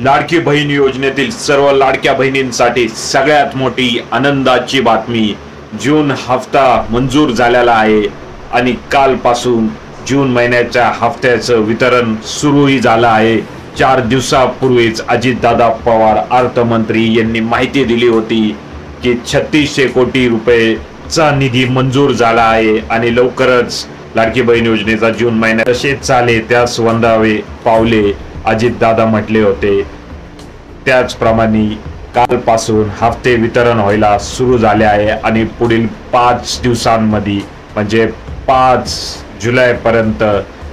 लाडकी बहीण योजनेतील सर्व लाडक्या बहिणींसाठी सगळ्यात मोठी आनंदाची बातमी, जून हफ्ता मंजूर झालेला आहे आणि कालपासून जून महिन्याच्या हफ्त्याचं वितरण सुरूही झालं आहे। 4 दिवसापूर्वीच अजितदादा पवार अर्थमंत्री यांनी माहिती दिली होती की 3600 कोटी रुपयेचा निधी मंजूर झाला आहे आणि लवकरच लाडकी बहीण योजनेचा जून महिन्यात तसेच चाले त्यास वंदावे पावले अजितदादा म्हटले होते। त्याचप्रमाणे कालपासून हफ्ते वितरण व्हायला सुरू झाले आहे आणि पुढील 5 दिवसांमध्ये म्हणजे 5 जुलैपर्यंत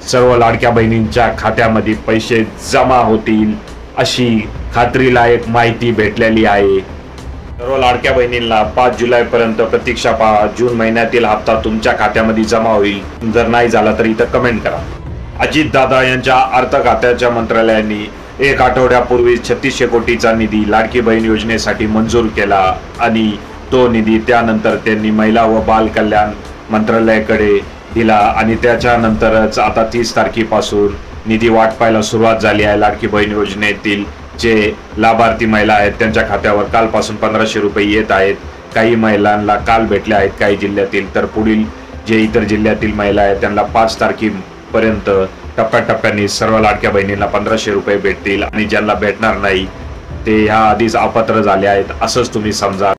सर्व लाडक्या बहिणींच्या खात्यामध्ये पैसे जमा होतील अशी खात्रीलायक माहिती भेटलेली आहे। सर्व लाडक्या बहिणींना 5 जुलैपर्यंत प्रतीक्षा पहा, जून महिन्यातील हप्ता तुमच्या खात्यामध्ये जमा होईल। जर नाही झाला तर इथं कमेंट करा। अजितदादा यांच्या अर्थ खात्याच्या मंत्रालयाने 1 आठवड्यापूर्वी 3600 कोटीचा निधी लाडकी बहीण योजनेसाठी मंजूर केला आणि तो निधी त्यानंतर त्यांनी महिला व बाल कल्याण मंत्रालयाकडे दिला आणि त्याच्यानंतरच आता 30 तारखेपासून निधी वाटपायला सुरुवात झाली आहे। लाडकी बहीण योजनेतील जे लाभार्थी महिला आहेत त्यांच्या खात्यावर कालपासून 1500 रुपये येत आहेत। काही महिलांना काल भेटले आहेत काही जिल्ह्यातील, तर पुढील जे इतर जिल्ह्यातील महिला आहेत त्यांना 5 तारखेपर्यंत टप्प्याटप्प्याने सर्व लाडक्या बहिणींना 1500 रुपये भेटतील आणि ज्यांना भेटणार नाही ते ह्या आधीच अपात्र झाले आहेत असंच तुम्ही समजा।